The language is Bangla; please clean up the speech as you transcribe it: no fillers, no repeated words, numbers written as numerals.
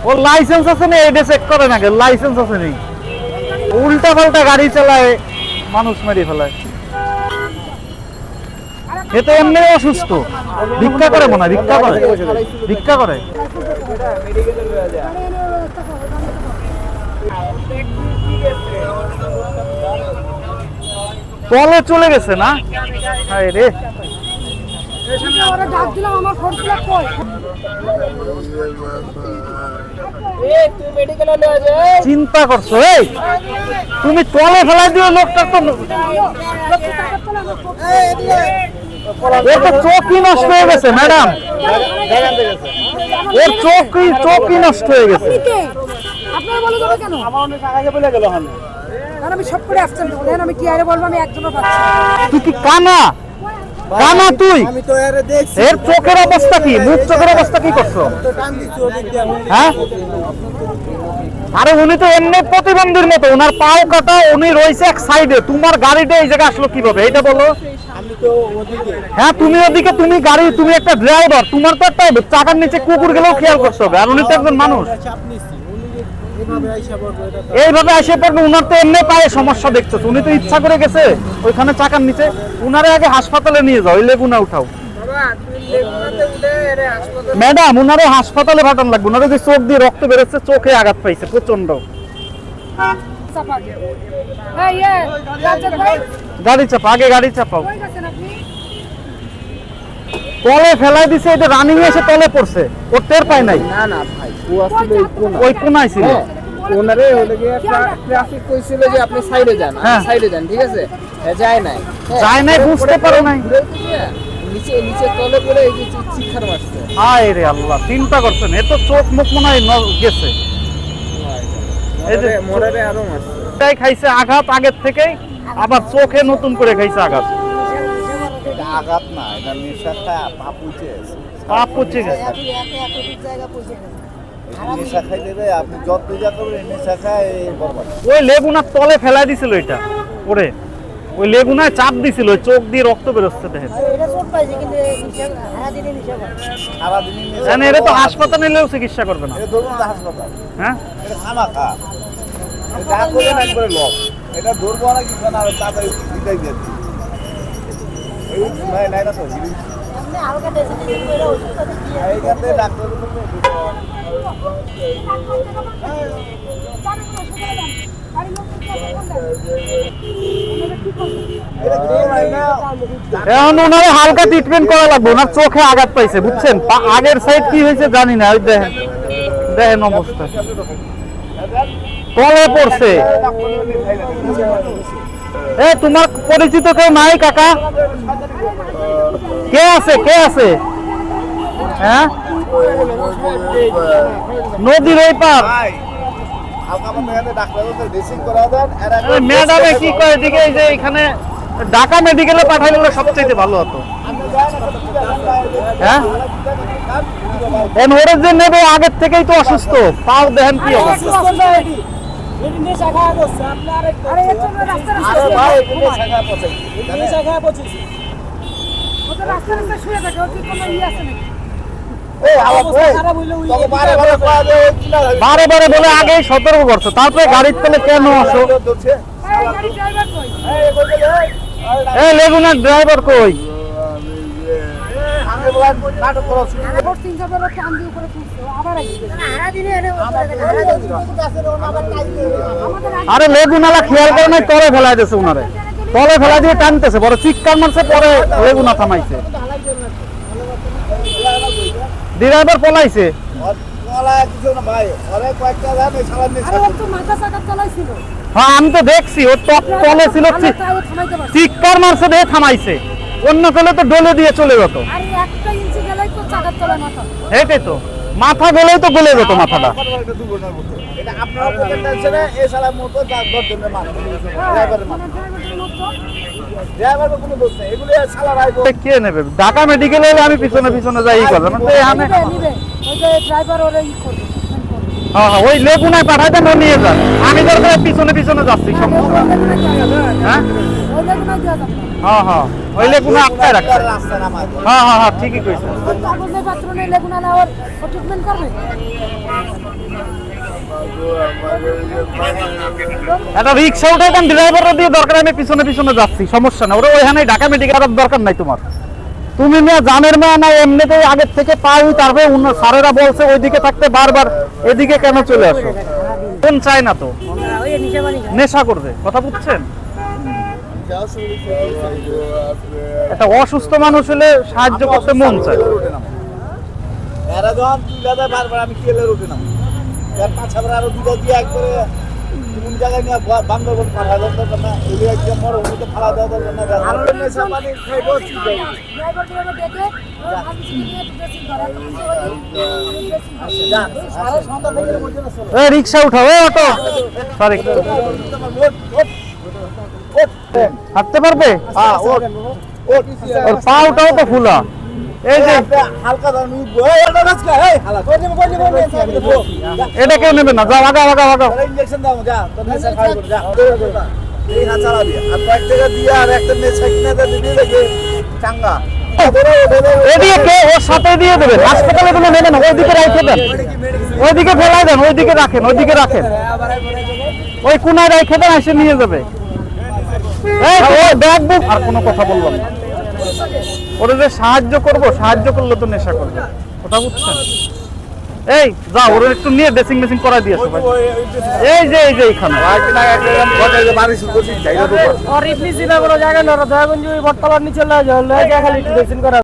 ওর লাইসেন্স আছে না, এটা চেক করে না, লাইসেন্স আছে নি, উল্টা পাল্টা গাড়ি চালায়, মানুষ মেরে ফেলায়। এ তো এমনি অসুস্থ, ভিক্ষা করে মনে হয়, ভিক্ষা করে। তলে চলে গেছে না, হায় রে। চিন্তা করছো, এই তুমি তলে ফেলাই দিও লোকটা, তো ওর তো চোখই নষ্ট হয়ে গেছে ম্যাডাম, ওর চোখই নষ্ট হয়ে গেছে। আমি সব করে আসছেন, আমি কি আরে বলবো, আমি একজনও পাচ্ছি। তুই কি কানা তুই? এর চোখের অবস্থা কি, মুখ চোখের অবস্থা কি করছো? হ্যাঁ, আরে উনি তো এমনি প্রতিবন্ধীর মতো, ওনার পাও কাটা, উনি রয়েছে এক সাইডে, তোমার গাড়িটা এই জায়গায় আসলো কিভাবে এটা বলো? হ্যাঁ তুমি ওদিকে, তুমি গাড়ি, তুমি একটা ড্রাইভার, তোমার তো একটা চাকার নিচে কুকুর গেলেও খেয়াল করতে হবে, আর উনি তো একজন মানুষ। এইভাবে আসে পড়বে, উনার তো এমনি পায়ে সমস্যা দেখতেছে, উনি তো ইচ্ছা করে গেছে ওইখানে চাকার নিচে। উনারে আগে হাসপাতালে নিয়ে যাও, ওই লেগুনা উঠাও ম্যাডাম, উনারে হাসপাতালে পাঠানো লাগবে। উনারে যে চোখ দিয়ে রক্ত বেরোচ্ছে, চোখে আঘাত পাইছে প্রচন্ড। গাড়ি চাপা, আগে গাড়ি চাপাও। তলে ফেলাই দিছে, এটা রানিং এসে তলে পড়ছে, ও টের পায় নাই। না না ভাই, ও আসলে ওই কোনায় ছিল। ওনারে ট্রাফিক কইছিল যে আপনি সাইডে যান, সাইডে যান, ঠিক আছে, যায় নাই, বুঝতে পারো নাই, নিচে নিচে তলে পড়ে এই যে চিৎকার মারছে। হায় রে আল্লাহ, চিন্তা করছেন, এ তো চোখ মুখ মনে হয় গেছে, মোড়ে আরো মারছে। তাই খাইছে আঘাত আগের থেকেই, আবার চোখে নতুন করে খাইছে আঘাত। আঘাত না, এটা নেশাটা পা পুচে গেছে, পাপ পচে গেছে। নেশা খাই দেবে, আপনি যত যা করবেন নেশা খায় বরবাদ। ওই লেগুনার তলে ফেলাই দিছিল এটা ওরে, ওই লেগুনায় চাপ দিছিল, চোখ দিয়ে রক্ত বেরোচ্ছে দেখেন। সারাদিন এটা তো হাসপাতালে নিলেও চিকিৎসা করবে না। এটা ধরুন হাসপাতাল, হ্যাঁ এটা খামাখা, যা করবেন একবারে লস। এটা ধরবো না কিছু না, আর তাড়াতাড়ি বিদায় দিয়ে দিই। নাই না তো এইখান থেকে ডাক্তার এখন ওনারে হালকা ট্রিটমেন্ট করা লাগবে, ওনার চোখে আঘাত পাইছে বুঝছেন, আগের সাইড কি হয়েছে জানি না, ওই দেখেন দেখেন অবস্থা, তলে পড়ছে। এ তোমার পরিচিত কেউ নাই কাকা? কে আছে? হ্যাঁ, নদীর ওই পার। ম্যাডামে কি করে এদিকে, এই যে এখানে ঢাকা মেডিকেলে পাঠাইলে সবচেয়ে ভালো হতো। হ্যাঁ, ওরা যে নেবে আগের থেকেই তো অসুস্থ, পাও দেখেন কি অবস্থা। বারে বারে বলে আগেই সতর্ক করছো, তারপরে গাড়ির তলে কেন আসো? এই লেগুনার ড্রাইভার কই? আরে লেগুনালা খেয়াল করে নাই, তলে ফেলাই দিয়েছে উনারে, তলে ফেলাই দিয়ে টানতেছে, বড় চিৎকার মারছে, পরে লেগুনা থামাইছে, ড্রাইভার পলাইছে। হ্যাঁ আমি তো দেখছি, ওর তলে ছিল, চিৎকার মারছে দিয়ে থামাইছে, অন্য কেলে তো ডলে দিয়ে চলে যেত। এটাই তো, মাথা গলেই তো গলে যেত মাথাটা। কে নেবে? ঢাকা মেডিকেল হলে আমি পিছনে পিছনে যাই করলাম, হ্যাঁ ওই লেগুনায় পাঠাই দেন, নিয়ে যান, আমি দরকার পিছনে পিছনে যাচ্ছি, সমস্যা। হ্যাঁ হ্যাঁ, ওই লেগুনা আটকায় রাখছে। হ্যাঁ ঠিকই কইছে। একটা রিক্সা উঠে দেন, ড্রাইভাররা দিয়ে দরকার আমি পিছনে পিছনে যাচ্ছি, সমস্যা না। ওরা ওইখানে ঢাকা মেডিকেল দরকার নাই তোমার। তুমি মেয়ে জানের মেয়ে না, এমনিতেই আগের থেকে পাই, তারপরে স্যারেরা বলছে ওইদিকে থাকতে বারবার এদিকে কেন চলে আসো? কোন চায় না তো নেশা করবে, কথা বুঝছেন? একটা অসুস্থ মানুষ হলে সাহায্য করতে মন চায়। এরা যখন তুই গাদা বারবার আমি কেলের উঠে নাম এর পাছাবার আরো দুটো দিয়ে একবারে কোন জায়গায় নিয়ে বান্দরবন পাঠা দরকার না, এই একদম মরুভূমিতে ফালা দেওয়া দরকার না। আর নেশা পানি খাইবো ঠিক আছে। রিক্সা উঠাও, অটো সরি, হাঁটতে পারবে? হ্যাঁ ওর ওর পা উঠাও তো ফুলা। এই যে হালকা দাম এটা রাজকা এই হালা কই নেব এটা কেউ নেবে না, যাও আগা আগা আগা। ইনজেকশন দাও যা, তোর নেশা খাই করে যা। এই না চালাবি আর কয়েক টাকা দিয়ে আর একটা নেশা কিনে দে দিবি দেখে চাঙ্গা। এদিকে কে ওর সাথে দিয়ে দেবে, হাসপাতালে কোনো নেবে না, ওইদিকে রাখে দেন, ওইদিকে ফেলাই দেন, ওইদিকে রাখেন, ওইদিকে রাখেন, ওই কোনায় রেখে দেন, এসে নিয়ে যাবে। এই ওই ব্যাগ বুক আর কোনো কথা বলবো না। ওরা যে সাহায্য করবো, সাহায্য করলে তো নেশা করবে, কথা বুঝছেন? এই যাও, ওরা একটু নিয়ে ড্রেসিং মেসিং করাই দিয়েছো ভাই। এই যে এইখানে और इतनी सी ना कोनो जगह ना दयागंज बट्टालार नीचे ला जाओ ले गया खाली ड्रेसिंग करा